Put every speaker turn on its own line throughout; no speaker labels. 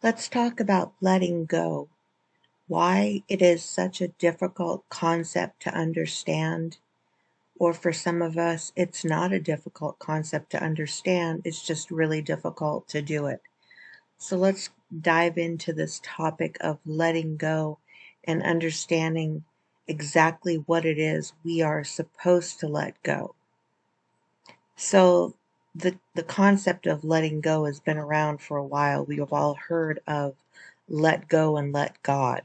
Let's talk about letting go. Why it is such a difficult concept to understand, or for some of us, it's not a difficult concept to understand, it's just really difficult to do it. So let's dive into this topic of letting go and understanding exactly what it is we are supposed to let go. So the concept of letting go has been around for a while. We have all heard of let go and let God.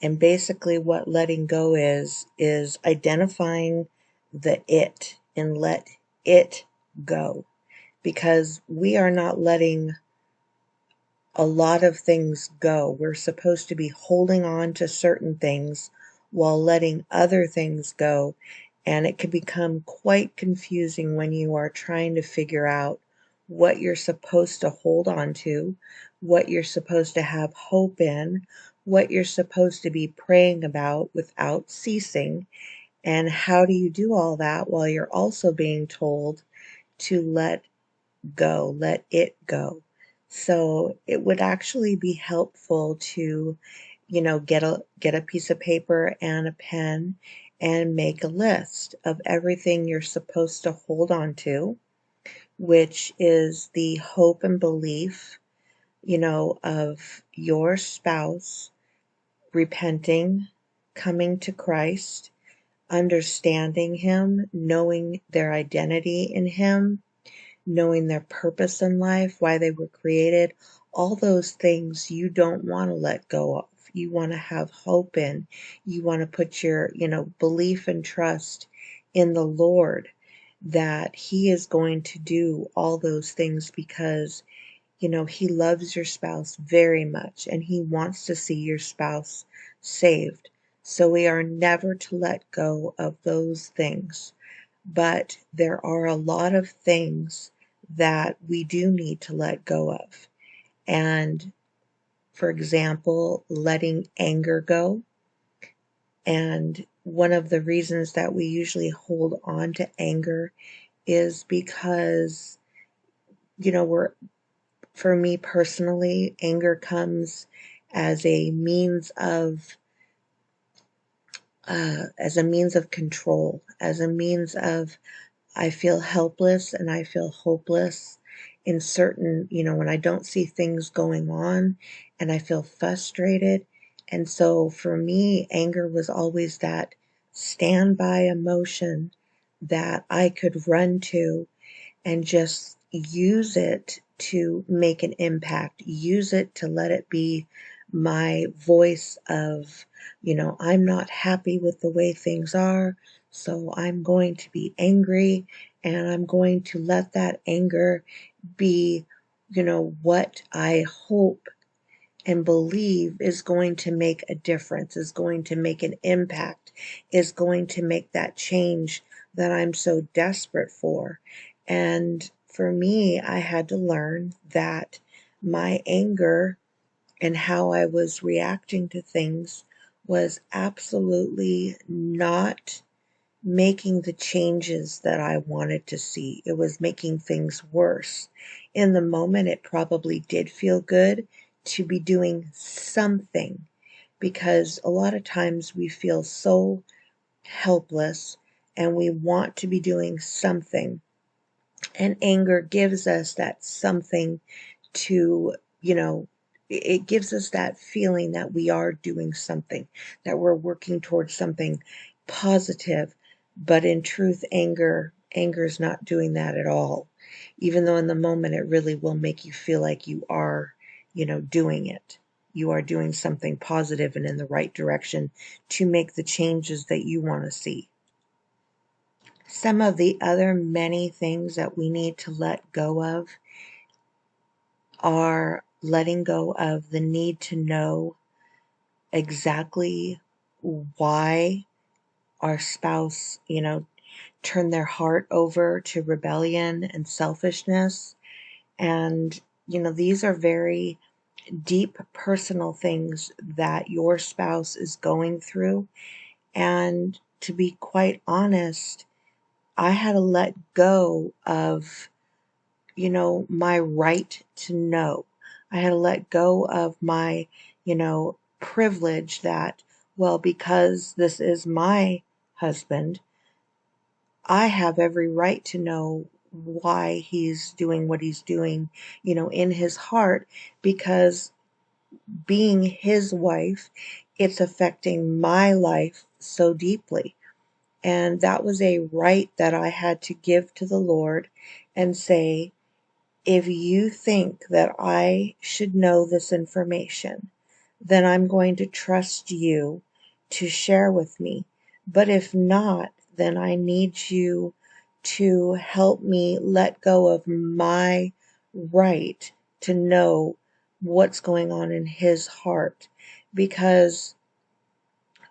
And basically what letting go is identifying the it and let it go. Because we are not letting a lot of things go. We're supposed to be holding on to certain things while letting other things go. And it can become quite confusing when you are trying to figure out what you're supposed to hold on to, what you're supposed to have hope in, what you're supposed to be praying about without ceasing. And how do you do all that while you're also being told to let go, let it go? So it would actually be helpful to, get a piece of paper and a pen and make a list of everything you're supposed to hold on to, which is the hope and belief, of your spouse repenting, coming to Christ, understanding Him, knowing their identity in Him, knowing their purpose in life, why they were created, all those things you don't want to let go of. You want to have hope in. You want to put your, belief and trust in the Lord that He is going to do all those things because, He loves your spouse very much and He wants to see your spouse saved. So we are never to let go of those things. But there are a lot of things that we do need to let go of. And for example, letting anger go. And one of the reasons that we usually hold on to anger is because, for me personally, anger comes as a means of control, as a means of I feel helpless and I feel hopeless in certain, when I don't see things going on and I feel frustrated. And so for me, anger was always that standby emotion that I could run to and just use it to make an impact, use it to let it be my voice of, I'm not happy with the way things are, so I'm going to be angry and I'm going to let that anger be, what I hope and believe is going to make a difference, is going to make an impact, is going to make that change that I'm so desperate for. And for me, I had to learn that my anger and how I was reacting to things was absolutely not making the changes that I wanted to see. It was making things worse. In the moment, it probably did feel good to be doing something because a lot of times we feel so helpless and we want to be doing something. And anger gives us that something to, it gives us that feeling that we are doing something, that we're working towards something positive. But in truth, anger is not doing that at all. Even though in the moment it really will make you feel like you are, doing it. You are doing something positive and in the right direction to make the changes that you want to see. Some of the other many things that we need to let go of are letting go of the need to know exactly why our spouse, turned their heart over to rebellion and selfishness. And, these are very deep personal things that your spouse is going through. And to be quite honest, I had to let go of, my right to know. I had to let go of my, privilege that, well, because this is my husband, I have every right to know why he's doing what he's doing, in his heart, because being his wife, it's affecting my life so deeply. And that was a right that I had to give to the Lord and say, if you think that I should know this information, then I'm going to trust you to share with me. But if not, then I need you to help me let go of my right to know what's going on in his heart. Because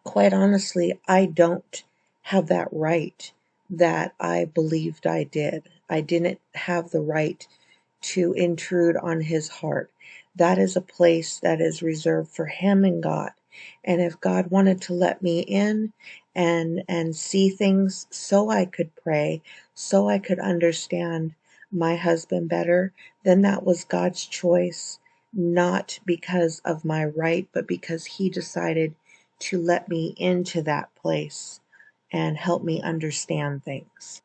quite honestly, I don't have that right that I believed I did. I didn't have the right to intrude on his heart. That is a place that is reserved for him and God. And if God wanted to let me in and see things so I could pray, so I could understand my husband better, then that was God's choice, not because of my right, but because he decided to let me into that place and help me understand things.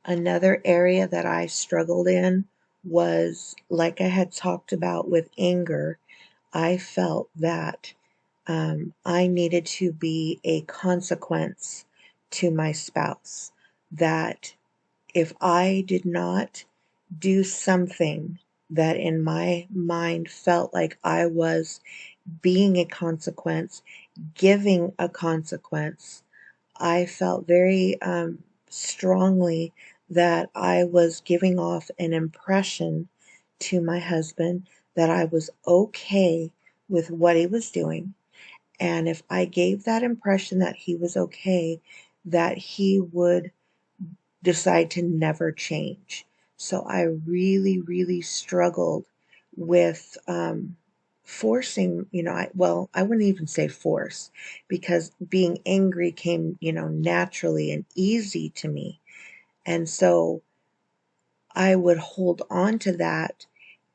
Another area that I struggled in was, like I had talked about with anger, I felt that I needed to be a consequence to my spouse. That if I did not do something that in my mind felt like I was being a consequence, giving a consequence, I felt very strongly that I was giving off an impression to my husband that I was okay with what he was doing. And if I gave that impression that he was okay, that he would decide to never change. So I really, really struggled with forcing, I wouldn't even say force, because being angry came, naturally and easy to me. And so I would hold on to that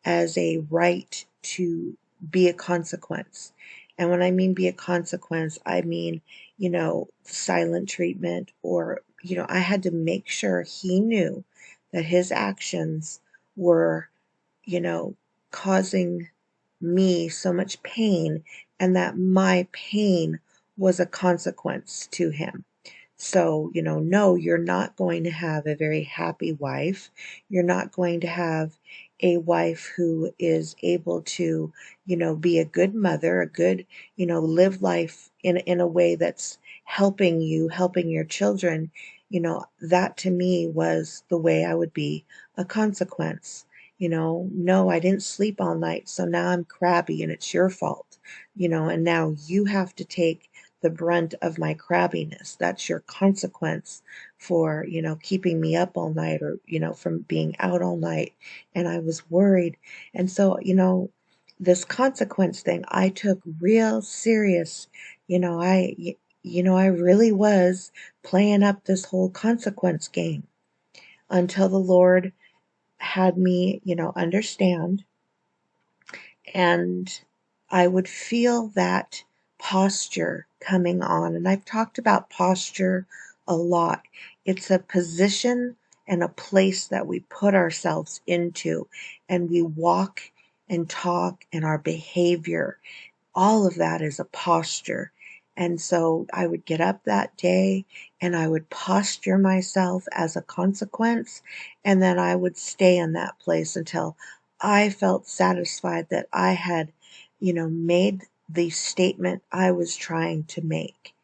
as a right to be a consequence. And when I mean be a consequence, I mean, silent treatment, or, I had to make sure he knew that his actions were, you know, causing me so much pain, and that my pain was a consequence to him. So, no, you're not going to have a very happy wife. You're not going to have a wife who is able to, be a good mother, a good, live life in a way that's helping you, helping your children. That to me was the way I would be a consequence. No, I didn't sleep all night, so now I'm crabby and it's your fault. And now you have to take the brunt of my crabbiness. That's your consequence for, keeping me up all night, or, from being out all night. And I was worried. And so, this consequence thing I took real serious. I really was playing up this whole consequence game until the Lord had me, understand, and I would feel that posture coming on. And I've talked about posture a lot. It's a position and a place that we put ourselves into, and we walk and talk, and our behavior, all of that is a posture. And so I would get up that day and I would posture myself as a consequence, and then I would stay in that place until I felt satisfied that I had, made the statement I was trying to make.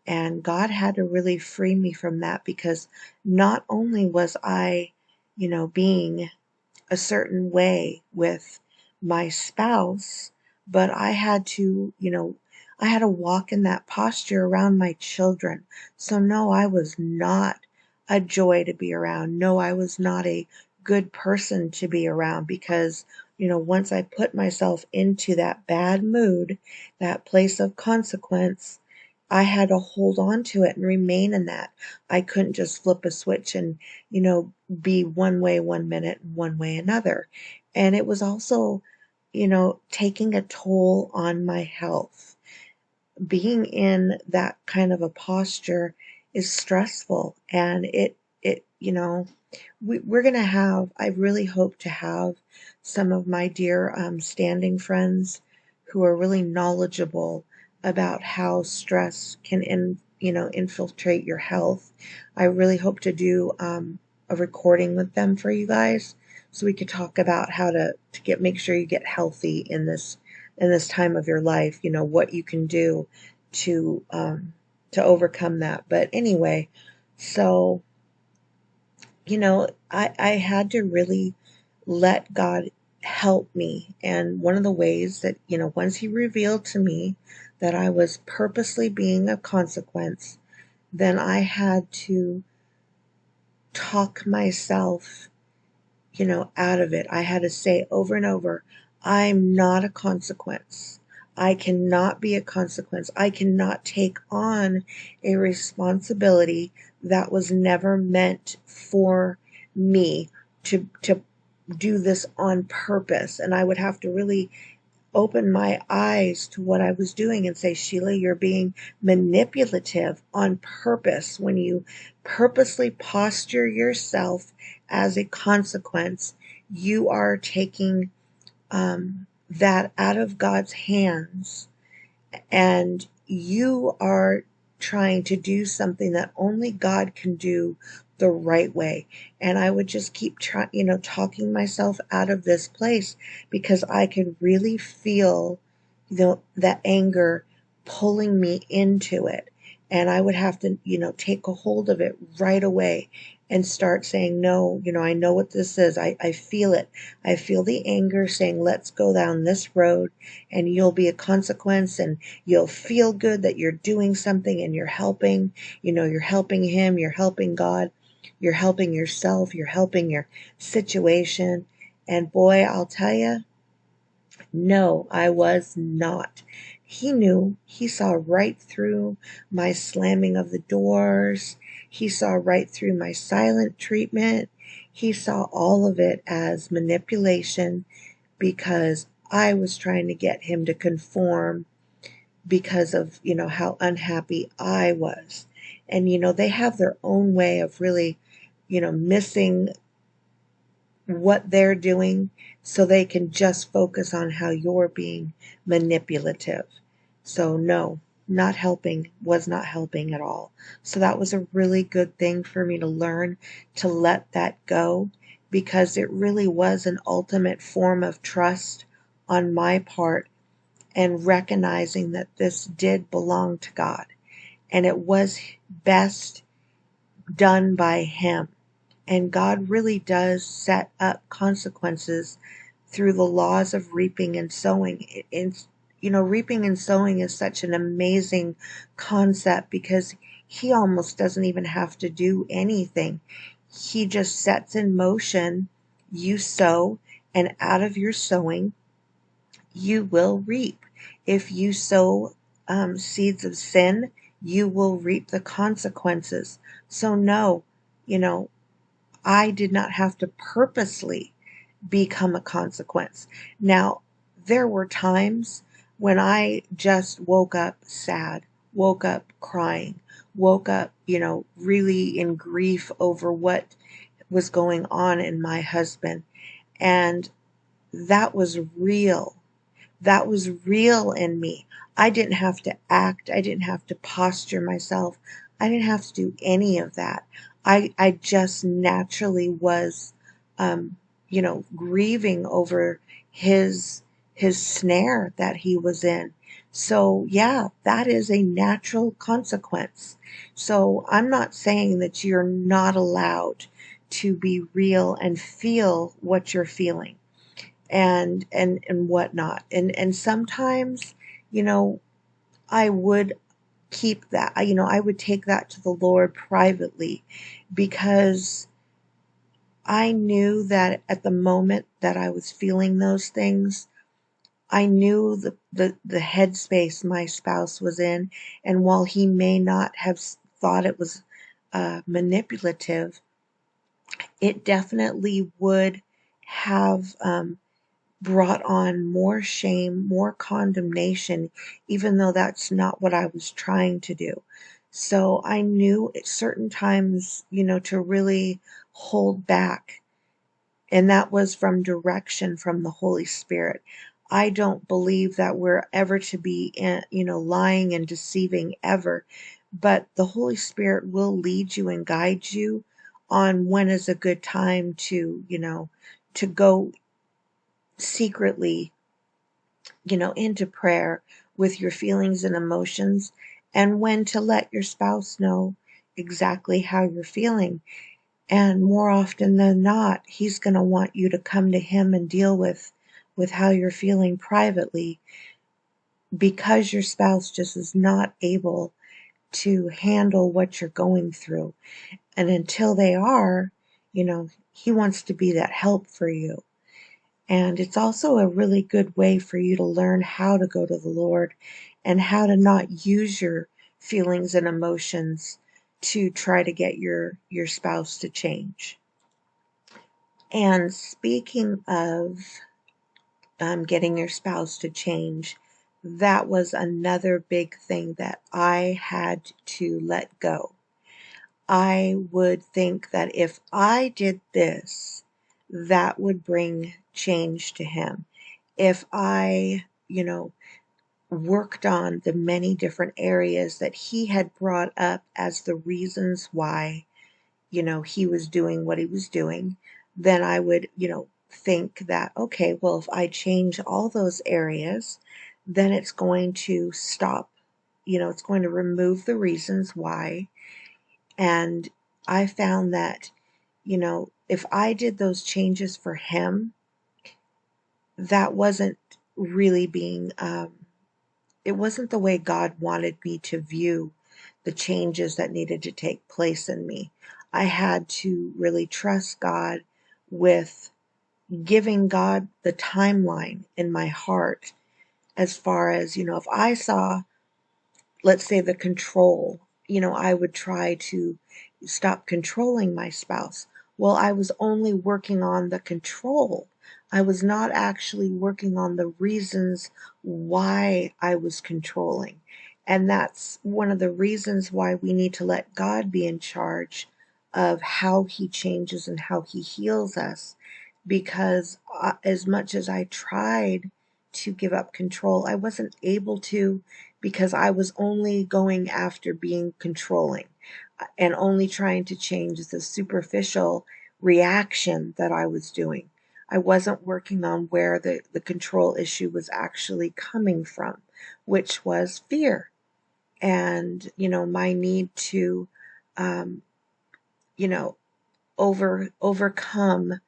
And God had to really free me from that, because not only was I, being a certain way with my spouse, but I had to walk in that posture around my children. So no, I was not a joy to be around. No, I was not a good person to be around, because, once I put myself into that bad mood, that place of consequence, I had to hold on to it and remain in that. I couldn't just flip a switch and, be one way one minute and one way another. And it was also taking a toll on my health. Being in that kind of a posture is stressful, and we're going to have, I really hope to have some of my dear standing friends who are really knowledgeable about how stress can infiltrate your health. I really hope to do a recording with them for you guys, so we could talk about how to make sure you get healthy in this time of your life, what you can do to overcome that. But anyway, so I had to really let God help me. And one of the ways that, once He revealed to me that I was purposely being a consequence, then I had to talk myself, out of it. I had to say over and over, I'm not a consequence. I cannot be a consequence. I cannot take on a responsibility that was never meant for me to do this on purpose. And I would have to really open my eyes to what I was doing and say, Sheila, you're being manipulative on purpose. When you purposely posture yourself as a consequence, you are taking that out of God's hands, and you are trying to do something that only God can do the right way. And I would just keep talking myself out of this place, because I could really feel that anger pulling me into it. And I would have to, take a hold of it right away and start saying, no, I know what this is. I feel it. I feel the anger saying, let's go down this road, and you'll be a consequence, and you'll feel good that you're doing something, and you're helping, you're helping Him, you're helping God, you're helping yourself, you're helping your situation. And boy, I'll tell you, no, I was not. He knew. He saw right through my slamming of the doors. He saw right through my silent treatment. He saw all of it as manipulation, because I was trying to get him to conform because of, how unhappy I was. And, they have their own way of really, missing what they're doing, so they can just focus on how you're being manipulative. So no, not helping, was not helping at all. So that was a really good thing for me to learn, to let that go, because it really was an ultimate form of trust on my part, and recognizing that this did belong to God, and it was best done by Him. And God really does set up consequences through the laws of reaping and sowing. Reaping and sowing is such an amazing concept, because He almost doesn't even have to do anything. He just sets in motion. You sow, and out of your sowing, you will reap. If you sow seeds of sin, you will reap the consequences. So no, I did not have to purposely become a consequence. Now, there were times when I just woke up sad, woke up crying, woke up, really in grief over what was going on in my husband. And that was real. That was real in me. I didn't have to act. I didn't have to posture myself. I didn't have to do any of that. I just naturally was, grieving over his snare that he was in. So yeah, that is a natural consequence. So I'm not saying that you're not allowed to be real and feel what you're feeling, and whatnot. And sometimes, I would keep that, I would take that to the Lord privately, because I knew that at the moment that I was feeling those things, I knew the headspace my spouse was in. And while he may not have thought it was manipulative, it definitely would have brought on more shame, more condemnation, even though that's not what I was trying to do. So I knew at certain times, to really hold back. And that was from direction from the Holy Spirit. I don't believe that we're ever to be, lying and deceiving ever. But the Holy Spirit will lead you and guide you on when is a good time to go secretly, into prayer with your feelings and emotions, and when to let your spouse know exactly how you're feeling. And more often than not, he's going to want you to come to him and deal with how you're feeling privately, because your spouse just is not able to handle what you're going through. And until they are, he wants to be that help for you. And it's also a really good way for you to learn how to go to the Lord and how to not use your feelings and emotions to try to get your spouse to change. And speaking of getting your spouse to change, that was another big thing that I had to let go. I would think that if I did this, that would bring change to him. If I, worked on the many different areas that he had brought up as the reasons why, he was doing what he was doing, then I would, think that, okay, well, if I change all those areas, then it's going to stop, it's going to remove the reasons why. And I found that, if I did those changes for him, that wasn't really being, it wasn't the way God wanted me to view the changes that needed to take place in me. I had to really trust God with giving God the timeline in my heart, as far as, if I saw, let's say, the control, I would try to stop controlling my spouse. Well, I was only working on the control. I was not actually working on the reasons why I was controlling. And that's one of the reasons why we need to let God be in charge of how he changes and how he heals us. Because as much as I tried to give up control, I wasn't able to, because I was only going after being controlling and only trying to change the superficial reaction that I was doing. I wasn't working on where the control issue was actually coming from, which was fear. And, my need to, um, you know, overcome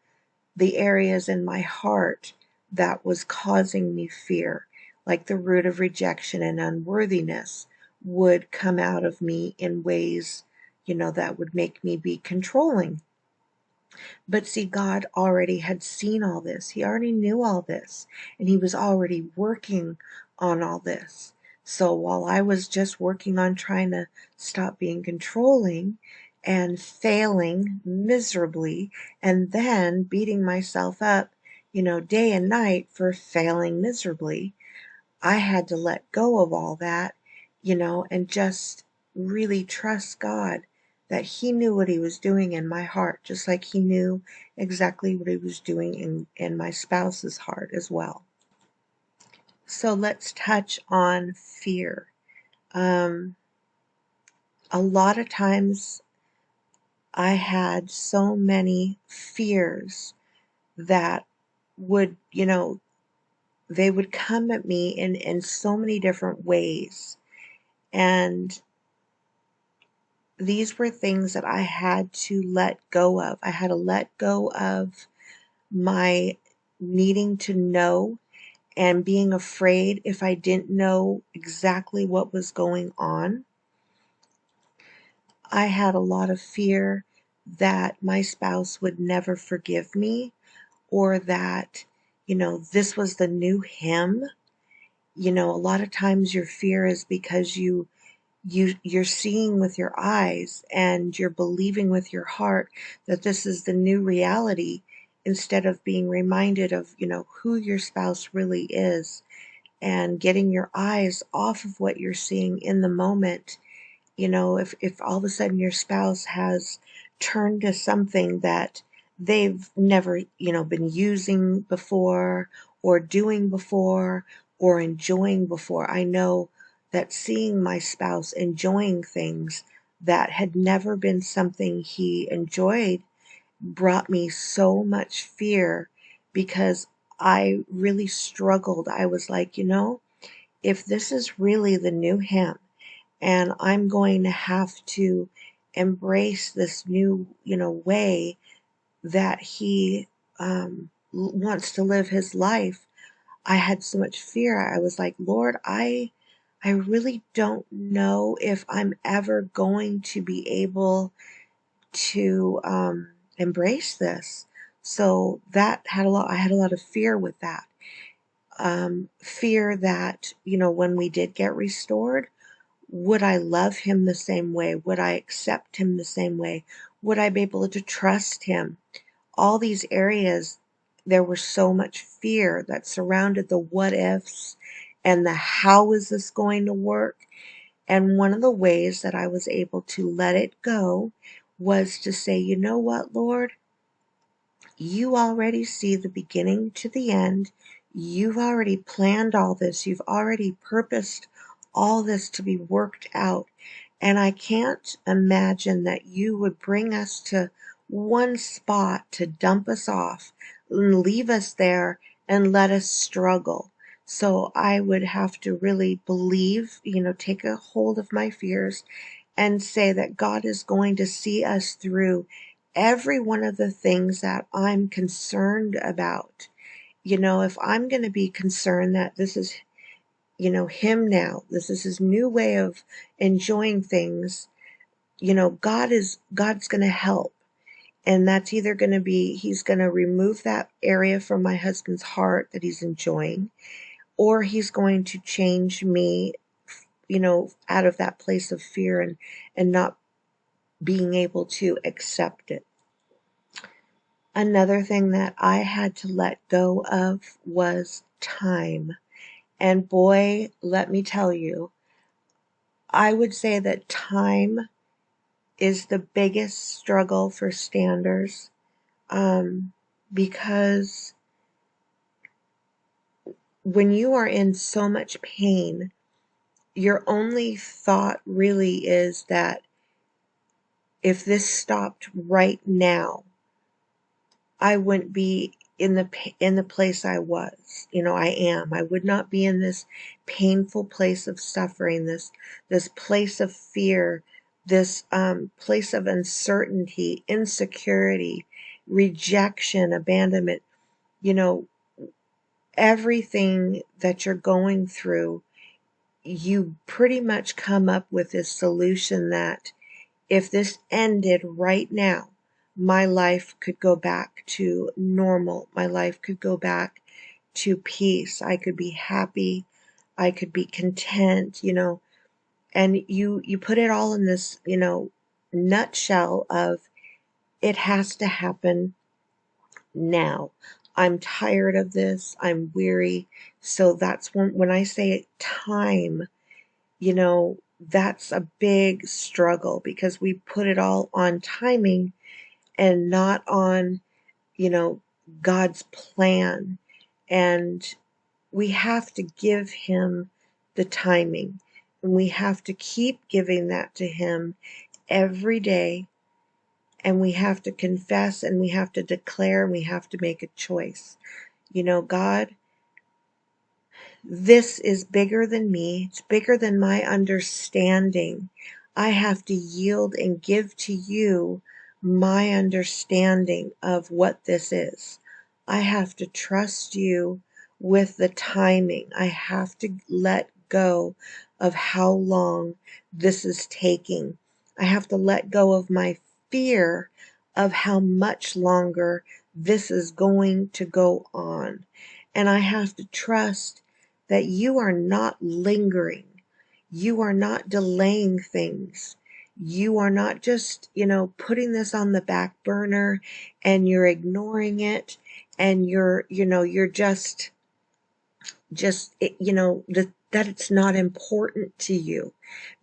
the areas in my heart that was causing me fear, like the root of rejection and unworthiness, would come out of me in ways, that would make me be controlling. But see, God already had seen all this. He already knew all this, and he was already working on all this. So while I was just working on trying to stop being controlling and failing miserably, and then beating myself up, day and night for failing miserably, I had to let go of all that, and just really trust God that he knew what he was doing in my heart, just like he knew exactly what he was doing in my spouse's heart as well. So let's touch on fear. Um, a lot of times I had so many fears that would, they would come at me in so many different ways. And these were things that I had to let go of. I had to let go of my needing to know and being afraid if I didn't know exactly what was going on. I had a lot of fear that my spouse would never forgive me, or that, this was the new him. A lot of times your fear is because you're seeing with your eyes and you're believing with your heart that this is the new reality, instead of being reminded of, who your spouse really is, and getting your eyes off of what you're seeing in the moment. If all of a sudden your spouse has turned to something that they've never, been using before, or doing before, or enjoying before. I know that seeing my spouse enjoying things that had never been something he enjoyed brought me so much fear, because I really struggled. I was like, if this is really the new him, and I'm going to have to embrace this new, way that he wants to live his life. I had so much fear. I was like, Lord, I really don't know if I'm ever going to be able to embrace this. So I had a lot of fear with that. Fear that, when we did get restored, would I love him the same way? Would I accept him the same way? Would I be able to trust him? All these areas, there was so much fear that surrounded the what ifs and the how is this going to work. And one of the ways that I was able to let it go was to say, you know what, Lord? You already see the beginning to the end. You've already planned all this. You've already purposed all this to be worked out. And I can't imagine that you would bring us to one spot to dump us off and leave us there and let us struggle. So I would have to really believe, take a hold of my fears and say that God is going to see us through every one of the things that I'm concerned about. If I'm going to be concerned that this is, him now, this is his new way of enjoying things, God's going to help. And that's either going to be, he's going to remove that area from my husband's heart that he's enjoying, or he's going to change me, out of that place of fear and not being able to accept it. Another thing that I had to let go of was time. And boy, let me tell you, I would say that time is the biggest struggle for standers, because when you are in so much pain, your only thought really is that if this stopped right now, I wouldn't be in the place I was. I am. I would not be in this painful place of suffering, this place of fear, this place of uncertainty, insecurity, rejection, abandonment. You know, everything that you're going through, you pretty much come up with this solution that if this ended right now, my life could go back to normal. My life could go back to peace. I could be happy. I could be content, and you put it all in this, nutshell of it has to happen now. I'm tired of this. I'm weary. So that's when I say time, that's a big struggle, because we put it all on timing and not on, you know, God's plan. And we have to give him the timing, and we have to keep giving that to him every day. And we have to confess, and we have to declare, and we have to make a choice. God, this is bigger than me. It's bigger than my understanding. I have to yield and give to you my understanding of what this is. I have to trust you with the timing. I have to let go of how long this is taking. I have to let go of my fear of how much longer this is going to go on. And I have to trust that you are not lingering. You are not delaying things. You are not just, putting this on the back burner and you're ignoring it, and you're just that it's not important to you.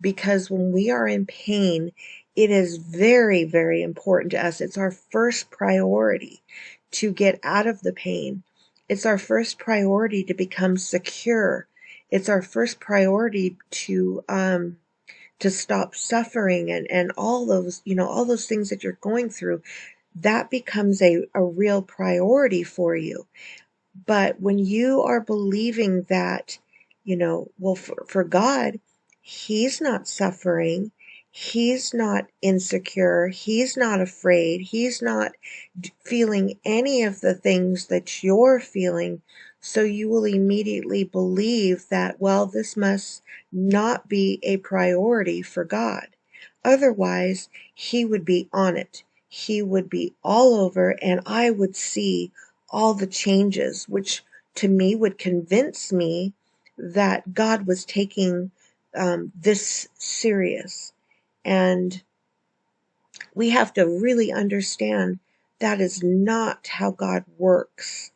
Because when we are in pain, it is very, very important to us. It's our first priority to get out of the pain. It's our first priority to become secure. It's our first priority to stop suffering, and all those things that you're going through. That becomes a real priority for you. But when you are believing that, well, for God, He's not suffering, He's not insecure, He's not afraid, He's not feeling any of the things that you're feeling. So you will immediately believe that, well, this must not be a priority for God. Otherwise, He would be on it. He would be all over, and I would see all the changes, which to me would convince me that God was taking this serious. And we have to really understand that is not how God works.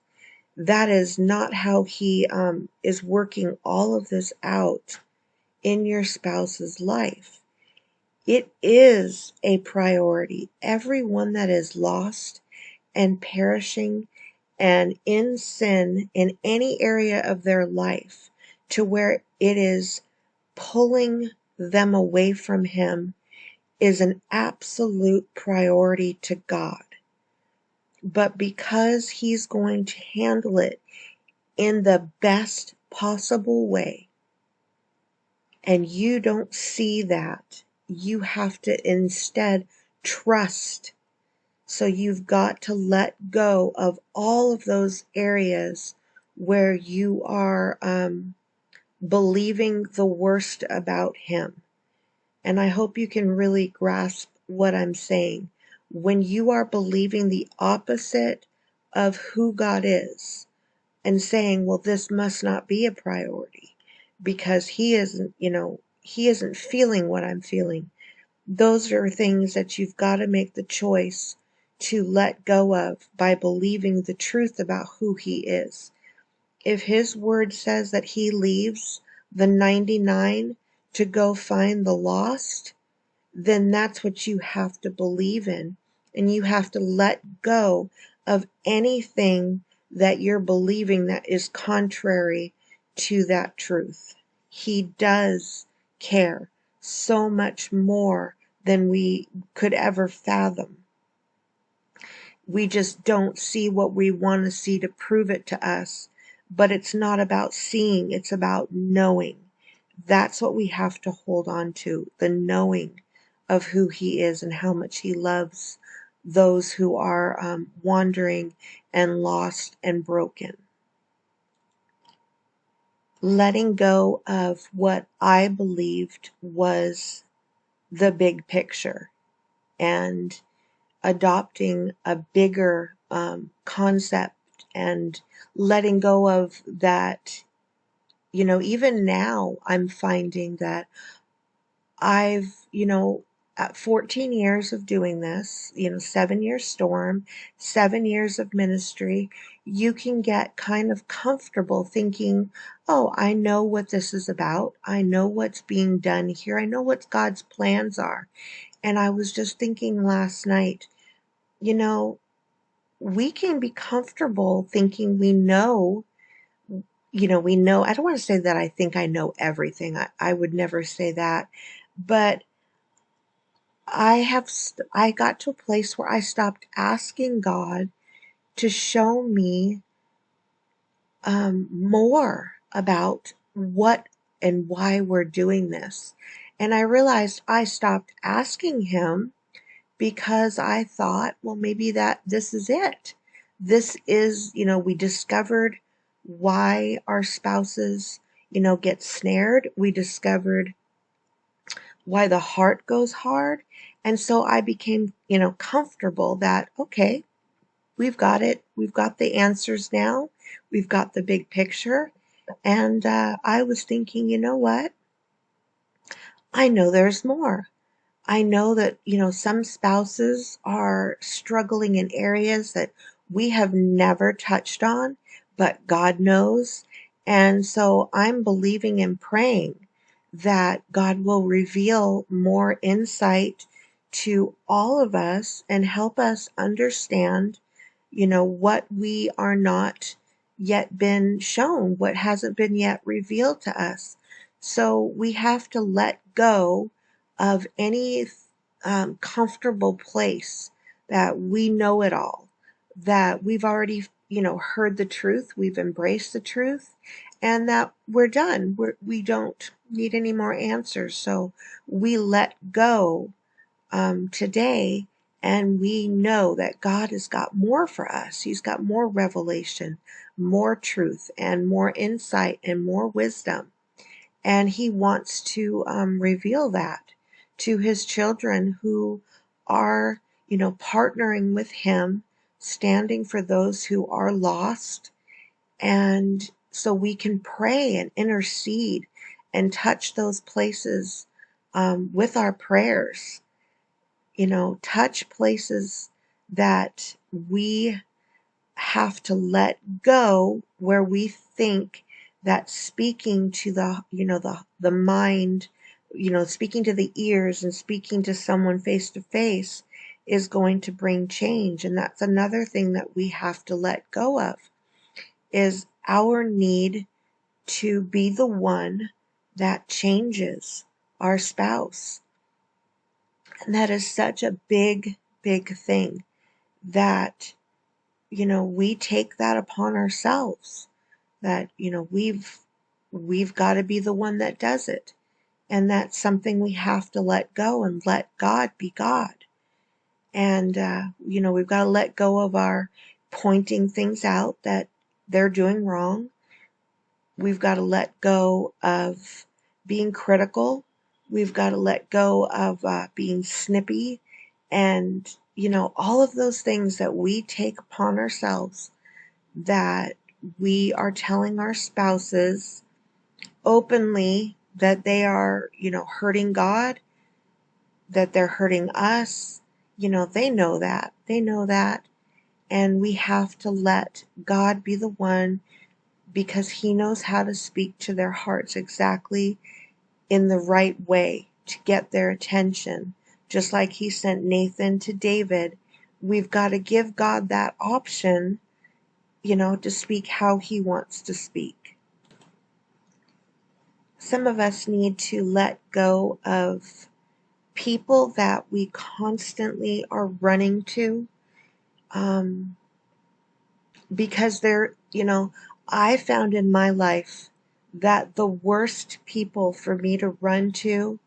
That is not how He is working all of this out in your spouse's life. It is a priority. Everyone that is lost and perishing and in sin in any area of their life, to where it is pulling them away from Him, is an absolute priority to God. But because He's going to handle it in the best possible way, and you don't see that, you have to instead trust. So you've got to let go of all of those areas where you are believing the worst about Him. And I hope you can really grasp what I'm saying. When you are believing the opposite of who God is, and saying, well, this must not be a priority because He isn't feeling what I'm feeling. Those are things that you've got to make the choice to let go of by believing the truth about who He is. If His word says that He leaves the 99 to go find the lost, then that's what you have to believe in. And you have to let go of anything that you're believing that is contrary to that truth. He does care so much more than we could ever fathom. We just don't see what we want to see to prove it to us. But it's not about seeing, it's about knowing. That's what we have to hold on to, the knowing of who He is and how much He loves those who are wandering and lost and broken. Letting go of what I believed was the big picture, and adopting a bigger concept, and letting go of that. Even now I'm finding that I've, at 14 years of doing this, 7 year storm, 7 years of ministry, you can get kind of comfortable thinking, oh, I know what this is about. I know what's being done here. I know what God's plans are. And I was just thinking last night, we can be comfortable thinking we know. I don't want to say that I think I know everything. I would never say that. But I got to a place where I stopped asking God to show me more about what and why we're doing this. And I realized I stopped asking Him because I thought, well, maybe that this is it. This is, we discovered why our spouses, get snared. We discovered why the heart goes hard. And so I became, comfortable that, okay, we've got it. We've got the answers now. We've got the big picture. And I was thinking, you know what? I know there's more. I know that, some spouses are struggling in areas that we have never touched on, but God knows. And so I'm believing and praying that God will reveal more insight to all of us and help us understand, what we are not yet been shown, what hasn't been yet revealed to us. So we have to let go of any comfortable place that we know it all, that we've already, heard the truth, we've embraced the truth, and that we're done. We don't need any more answers. So we let go today, and we know that God has got more for us. He's got more revelation, more truth, and more insight, and more wisdom. And He wants to reveal that to His children who are, partnering with Him, standing for those who are lost. And so we can pray and intercede and touch those places with our prayers, touch places that we have to let go, where we think that speaking to the mind, speaking to the ears and speaking to someone face to face is going to bring change. And that's another thing that we have to let go of, is our need to be the one that changes our spouse. And that is such a big, big thing that, we take that upon ourselves, that, we've got to be the one that does it. And that's something we have to let go and let God be God. And, we've got to let go of our pointing things out that they're doing wrong. We've got to let go of being critical. We've got to let go of being snippy, and, all of those things that we take upon ourselves, that we are telling our spouses openly that they are, hurting God, that they're hurting us. They know that. They know that. And we have to let God be the one, because He knows how to speak to their hearts exactly in the right way to get their attention. Just like He sent Nathan to David, we've got to give God that option, to speak how He wants to speak. Some of us need to let go of people that we constantly are running to, because they're, I found in my life that the worst people for me to run to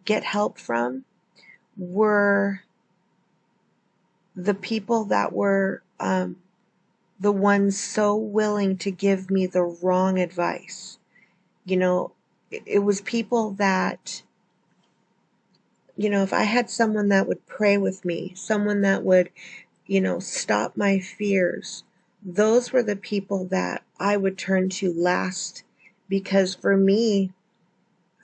get help from were the people that were the ones so willing to give me the wrong advice. It was people that, if I had someone that would pray with me, someone that would, stop my fears, those were the people that I would turn to last, because for me,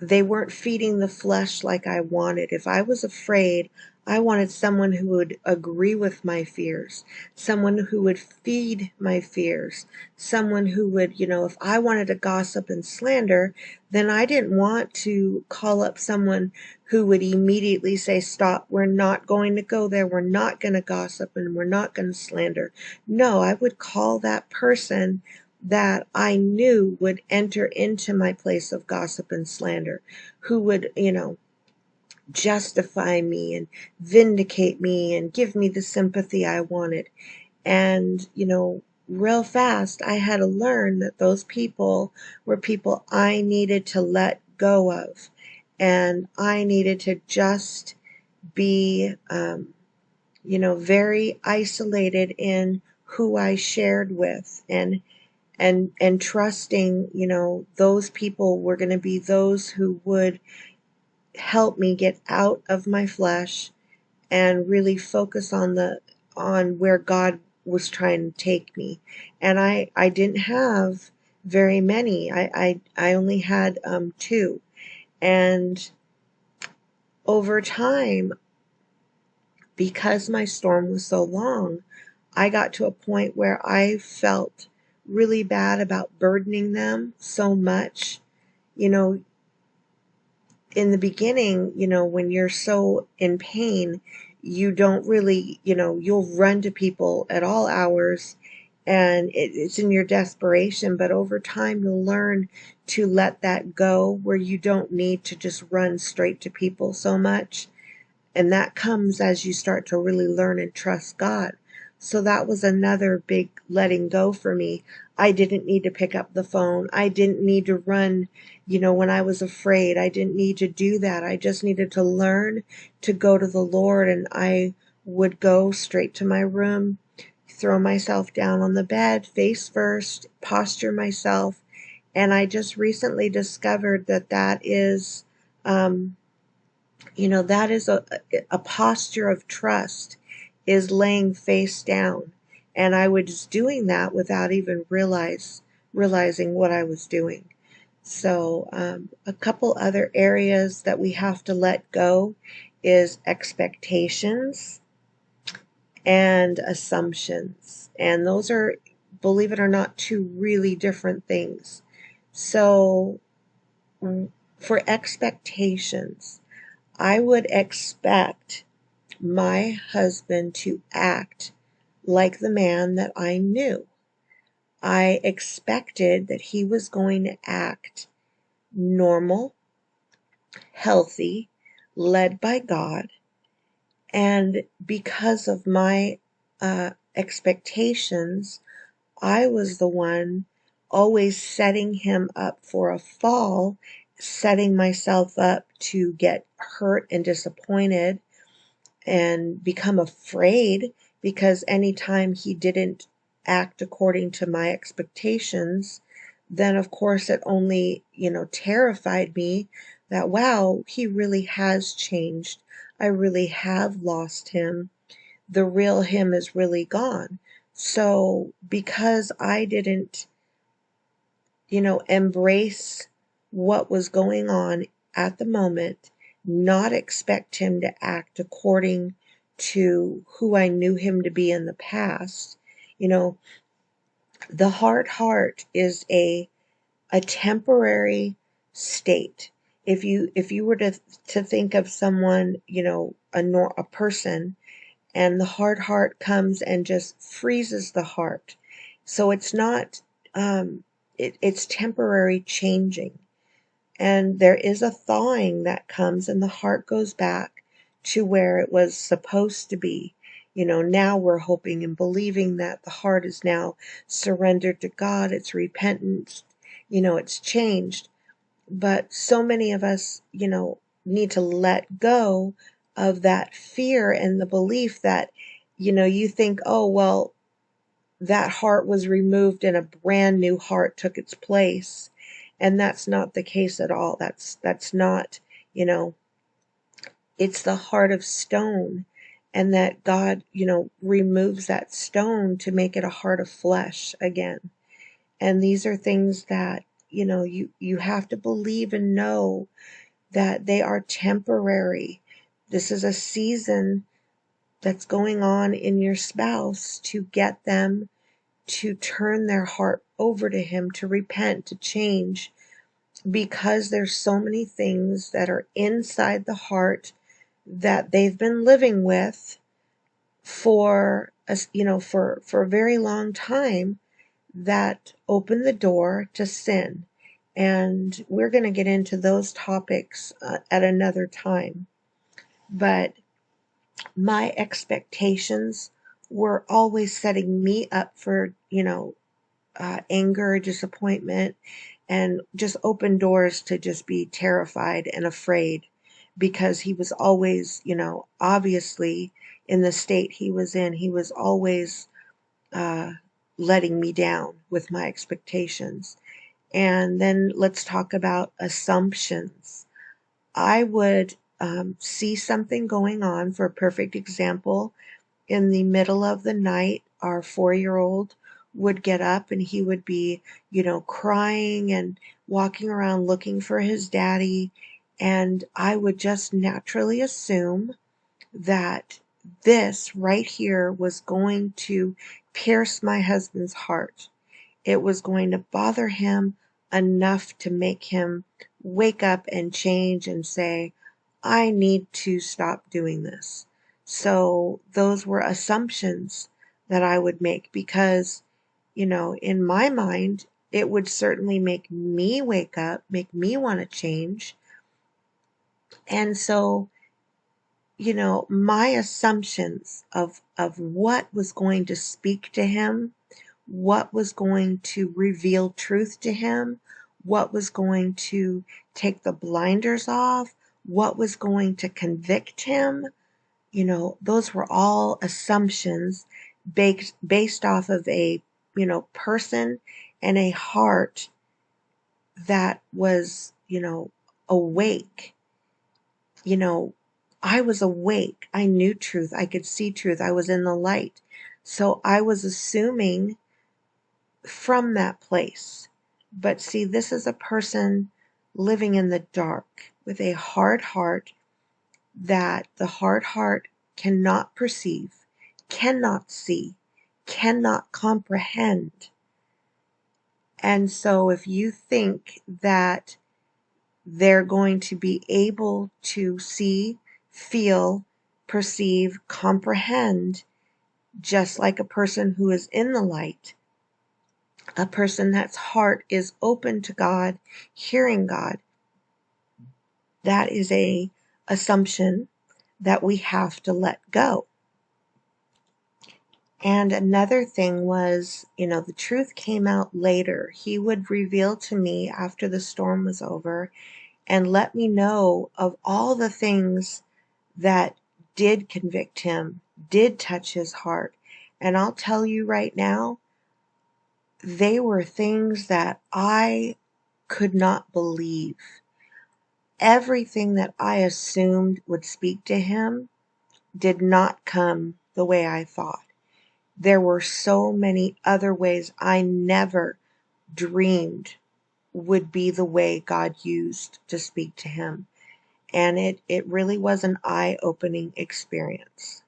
they weren't feeding the flesh like I wanted. If I was afraid, I wanted someone who would agree with my fears, someone who would feed my fears, someone who would, if I wanted to gossip and slander, then I didn't want to call up someone who would immediately say, stop, we're not going to go there, we're not going to gossip, and we're not going to slander. No, I would call that person that I knew would enter into my place of gossip and slander, who would, justify me and vindicate me and give me the sympathy I wanted. And, real fast, I had to learn that those people were people I needed to let go of. And I needed to just be, very isolated in who I shared with, and trusting, those people were going to be those who would help me get out of my flesh and really focus on where God was trying to take me. And I didn't have very many. I only had two. And over time, because my storm was so long, I got to a point where I felt really bad about burdening them so much. You know, in the beginning, when you're so in pain, you don't really, you'll run to people at all hours, and it's in your desperation. But over time, you'll learn to let that go, where you don't need to just run straight to people so much. And that comes as you start to really learn and trust God. So that was another big letting go for me. I didn't need to pick up the phone. I didn't need to run, when I was afraid. I didn't need to do that. I just needed to learn to go to the Lord. And I would go straight to my room, throw myself down on the bed, face first, posture myself. And I just recently discovered that um, that is a posture of trust, is laying face down. And I was doing that without even realizing what I was doing. So a couple other areas that we have to let go is expectations and assumptions. And those are, believe it or not, two really different things. So for expectations, I would expect my husband to act like the man that I knew. I expected that he was going to act normal, healthy, led by God. And because of my expectations, I was the one always setting him up for a fall, setting myself up to get hurt and disappointed and become afraid, because anytime he didn't act according to my expectations, then of course it only, terrified me that, wow, he really has changed. I really have lost him. The real him is really gone. So because I didn't, embrace what was going on at the moment, not expect him to act according to who I knew him to be in the past. You know, the heart is a temporary state. If you were to think of someone, a person, and the hard heart comes and just freezes the heart. So it's not, it's temporary changing. And there is a thawing that comes, and the heart goes back to where it was supposed to be. Now we're hoping and believing that the heart is now surrendered to God, it's repentant, it's changed. But so many of us, need to let go of that fear and the belief that, you think, oh, well, that heart was removed and a brand new heart took its place. And that's not the case at all. That's not, you know, it's the heart of stone. And that God, removes that stone to make it a heart of flesh again. And these are things that, you have to believe and know that they are temporary. This is a season that's going on in your spouse to get them to turn their heart over to Him, to repent, to change, because there's so many things that are inside the heart that they've been living with for for a very long time, that open the door to sin. And we're going to get into those topics at another time. But my expectations were always setting me up for, anger, disappointment, and just open doors to just be terrified and afraid, because he was always, obviously in the state he was in, he was always uh, letting me down with my expectations. And then let's talk about assumptions. I would see something going on. For a perfect example, in the middle of the night, our 4-year-old would get up and he would be, crying and walking around looking for his daddy. And I would just naturally assume that this right here was going to pierce my husband's heart. It was going to bother him enough to make him wake up and change and say, I need to stop doing this. So those were assumptions that I would make because, in my mind, it would certainly make me wake up, make me want to change. And so, my assumptions of what was going to speak to him, what was going to reveal truth to him, what was going to take the blinders off, what was going to convict him, those were all assumptions based off of a, person and a heart that was, awake. you know, I was awake. I knew truth. I could see truth. I was in the light. So I was assuming from that place. But see, this is a person living in the dark with a hard heart that the hard heart cannot perceive, cannot see, cannot comprehend. And so if you think that they're going to be able to see, feel, perceive, comprehend, just like a person who is in the light, a person that's heart is open to God, hearing God. That is a assumption that we have to let go. And another thing was, the truth came out later. He would reveal to me after the storm was over and let me know of all the things that did convict him, did touch his heart. And I'll tell you right now, they were things that I could not believe. Everything that I assumed would speak to him did not come the way I thought. There were so many other ways I never dreamed would be the way God used to speak to him. And it really was an eye-opening experience.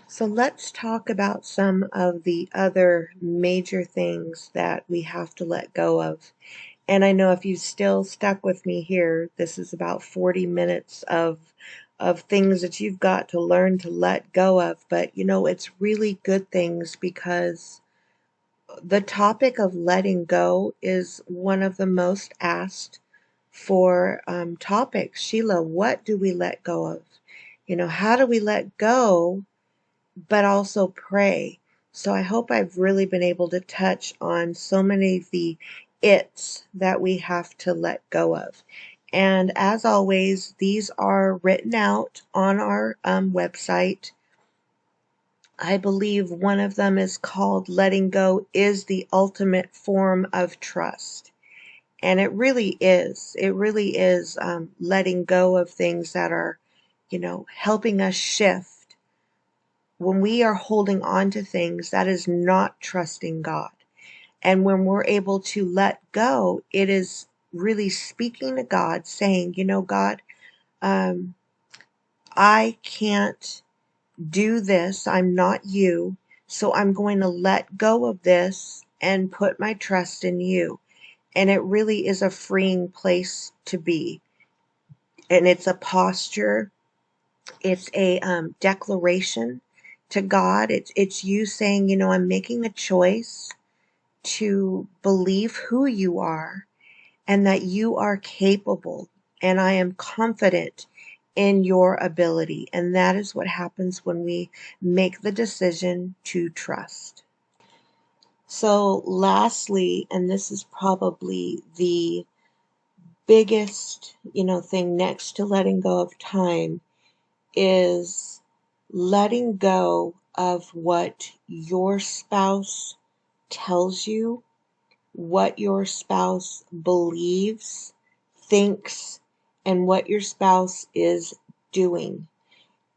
So let's talk about some of the other major things that we have to let go of. And I know if you've still stuck with me here, this is about 40 minutes of things that you've got to learn to let go of. But it's really good things because the topic of letting go is one of the most asked for topics. Sheila, what do we let go of? How do we let go, but also pray? So I hope I've really been able to touch on so many of the it's that we have to let go of. And as always, these are written out on our website. I believe one of them is called Letting Go is the Ultimate Form of Trust. And it really is. It really is letting go of things that are, helping us shift. When we are holding on to things, that is not trusting God. And when we're able to let go, it is really speaking to God, saying, God, I can't do this. I'm not you. So I'm going to let go of this and put my trust in you. And it really is a freeing place to be. And it's a posture. It's a declaration to God. It's you saying, I'm making a choice to believe who you are and that you are capable. And I am confident in your ability. And that is what happens when we make the decision to trust. So lastly, and this is probably the biggest, thing next to letting go of time, is letting go of what your spouse tells you, what your spouse believes, thinks, and what your spouse is doing.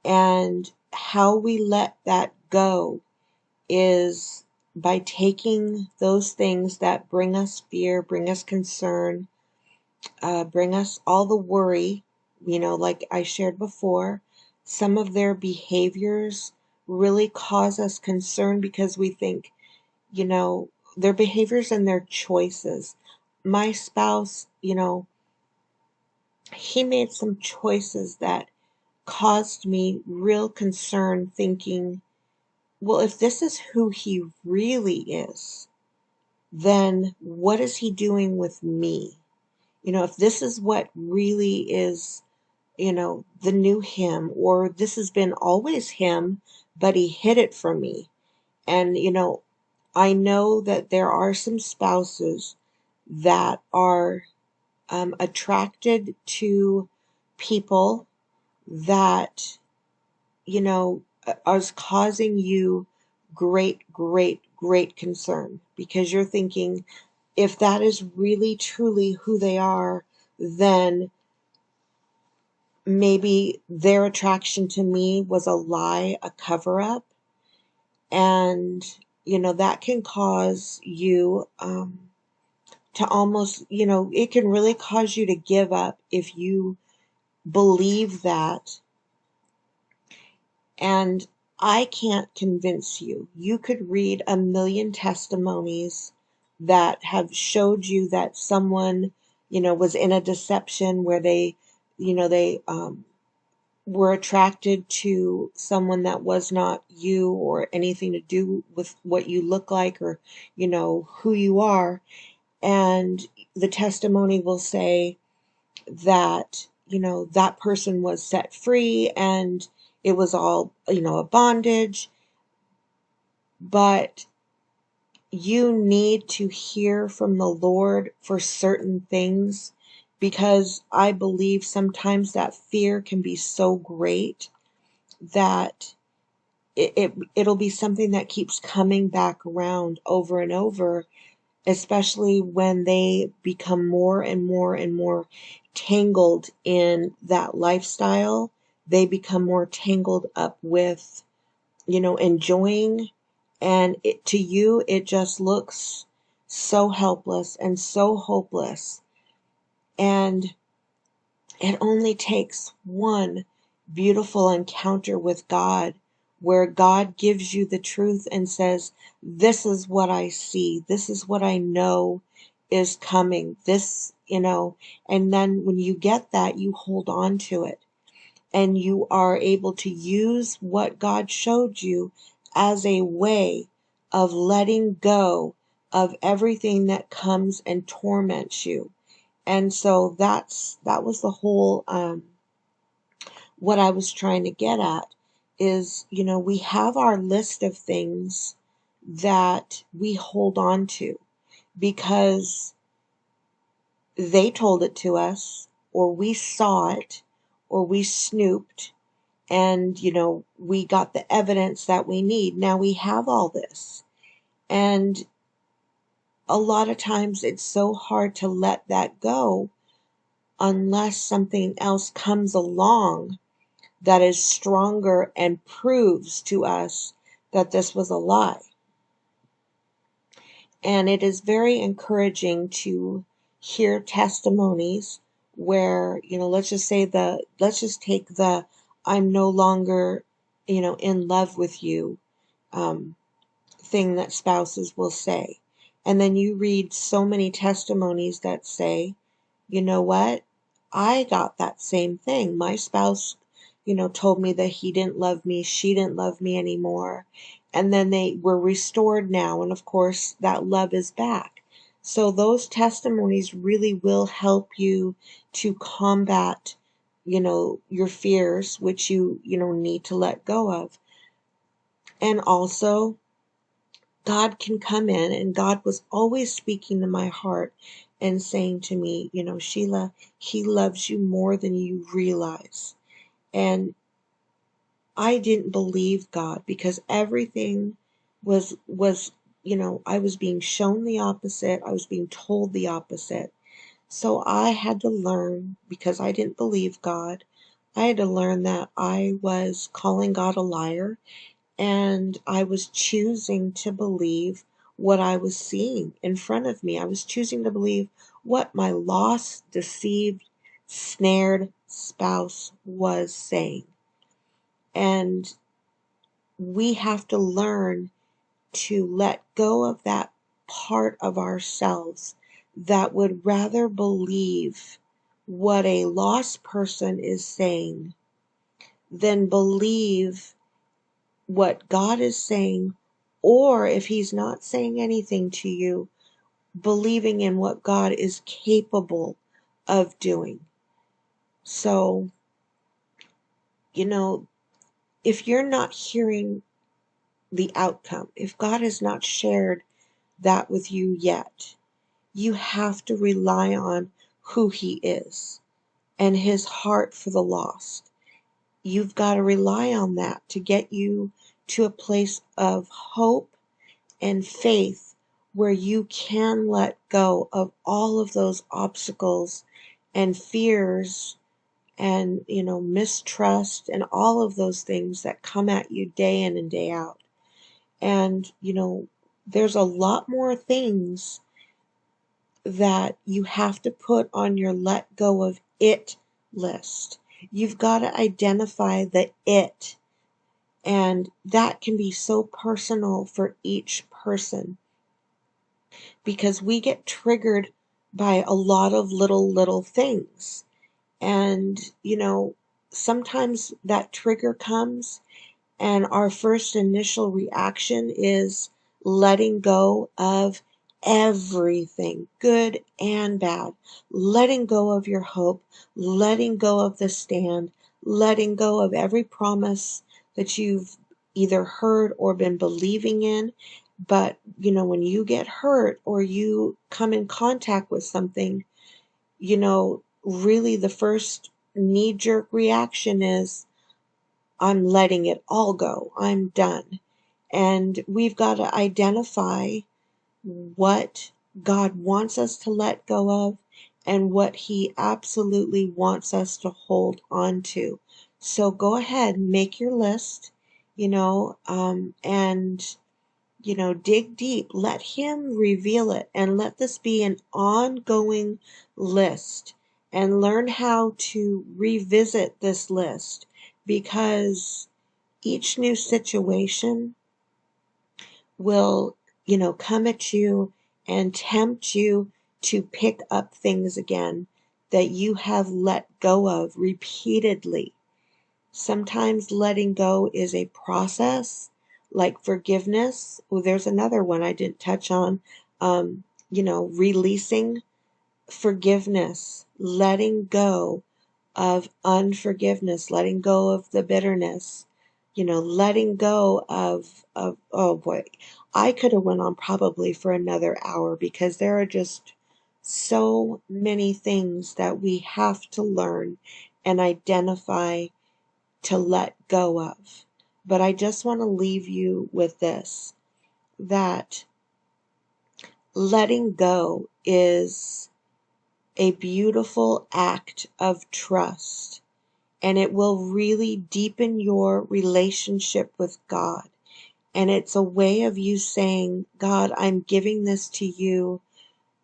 And how we let that go is by taking those things that bring us fear, bring us concern, bring us all the worry, like I shared before. Some of their behaviors really cause us concern because we think, their behaviors and their choices. My spouse, he made some choices that caused me real concern, thinking, well, if this is who he really is, then what is he doing with me? If this is what really is, the new him, or this has been always him, but he hid it from me. And, I know that there are some spouses that are attracted to people that, are causing you great, great, great concern, because you're thinking, if that is really truly who they are, then maybe their attraction to me was a lie, a cover up. And, that can cause you to almost, it can really cause you to give up if you believe that. And I can't convince you. You could read a million testimonies that have showed you that someone, was in a deception where they were attracted to someone that was not you, or anything to do with what you look like, or, who you are. And the testimony will say that, that person was set free and it was all, a bondage. But you need to hear from the Lord for certain things, because I believe sometimes that fear can be so great that it'll be something that keeps coming back around over and over, especially when they become more and more and more tangled in that lifestyle. They become more tangled up with, enjoying, and to you, it just looks so helpless and so hopeless. And it only takes one beautiful encounter with God, where God gives you the truth and says, this is what I see. This is what I know is coming. And then when you get that, you hold on to it, and you are able to use what God showed you as a way of letting go of everything that comes and torments you. And so that was the whole what I was trying to get at is, we have our list of things that we hold on to because they told it to us, or we saw it, or we snooped, and, we got the evidence that we need. Now we have all this. And a lot of times it's so hard to let that go unless something else comes along that is stronger and proves to us that this was a lie. And it is very encouraging to hear testimonies where, let's just take the I'm no longer, in love with you thing that spouses will say. And then you read so many testimonies that say, you know what? I got that same thing. My spouse, told me that he didn't love me, she didn't love me anymore. And then they were restored now. And of course, that love is back. So those testimonies really will help you to combat, your fears, which you need to let go of. And also, God can come in, and God was always speaking to my heart and saying to me, Sheila, he loves you more than you realize. And I didn't believe God because everything was, I was being shown the opposite. I was being told the opposite. So I had to learn, because I didn't believe God, I had to learn that I was calling God a liar, and I was choosing to believe what I was seeing in front of me. I was choosing to believe what my lost, deceived, snared spouse was saying. And we have to learn to let go of that part of ourselves that would rather believe what a lost person is saying than believe what God is saying, or if He's not saying anything to you, believing in what God is capable of doing. So, if you're not hearing the outcome, if God has not shared that with you yet, you have to rely on who He is and His heart for the lost. You've got to rely on that to get you to a place of hope and faith where you can let go of all of those obstacles and fears and, mistrust and all of those things that come at you day in and day out. And, there's a lot more things that you have to put on your let go of it list. You've got to identify the it, and that can be so personal for each person because we get triggered by a lot of little things. And, sometimes that trigger comes and our first initial reaction is letting go of everything, good and bad. Letting go of your hope, letting go of the stand, letting go of every promise that you've either heard or been believing in. But, when you get hurt or you come in contact with something, really the first knee-jerk reaction is, I'm letting it all go. I'm done. And we've got to identify what God wants us to let go of and what He absolutely wants us to hold on to. So go ahead, make your list, and dig deep. Let Him reveal it and let this be an ongoing list, and learn how to revisit this list because each new situation will, come at you and tempt you to pick up things again that you have let go of repeatedly. Sometimes letting go is a process, like forgiveness. Oh, there's another one I didn't touch on. Releasing forgiveness, letting go of unforgiveness, letting go of the bitterness, letting go of oh boy, I could have went on probably for another hour because there are just so many things that we have to learn and identify to let go of. But I just want to leave you with this, that letting go is a beautiful act of trust, and it will really deepen your relationship with God. And it's a way of you saying, God, I'm giving this to you,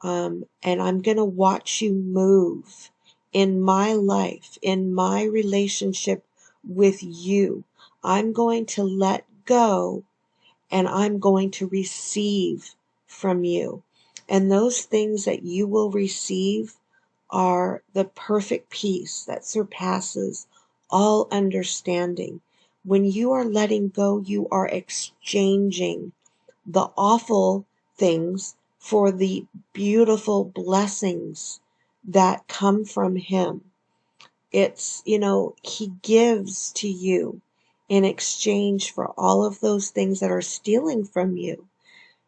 and I'm going to watch you move in my life, in my relationship with you. I'm going to let go and I'm going to receive from you. And those things that you will receive are the perfect peace that surpasses all understanding. When you are letting go, you are exchanging the awful things for the beautiful blessings that come from Him. It's, He gives to you in exchange for all of those things that are stealing from you.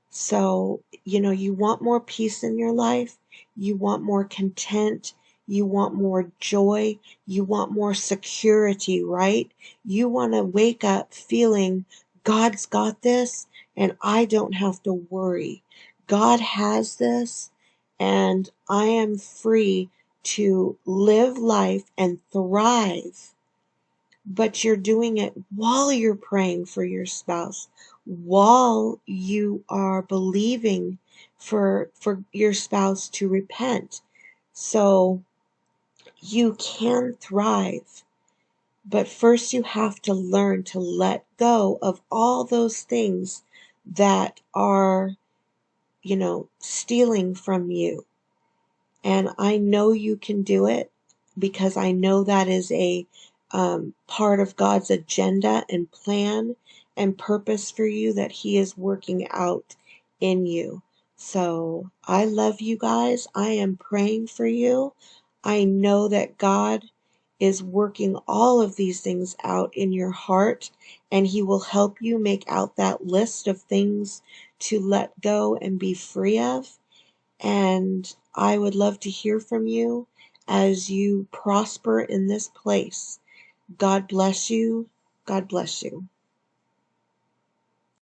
So, you want more peace in your life, you want more content, you want more joy, you want more security, right? You want to wake up feeling God's got this and I don't have to worry. God has this and I am free to live life and thrive. But you're doing it while you're praying for your spouse, while you are believing for your spouse to repent. So you can thrive. But first you have to learn to let go of all those things that are, stealing from you. And I know you can do it because I know that is a part of God's agenda and plan and purpose for you that He is working out in you. So I love you guys. I am praying for you. I know that God is working all of these things out in your heart, and He will help you make out that list of things to let go and be free of. And I would love to hear from you as you prosper in this place. God bless you. God bless you.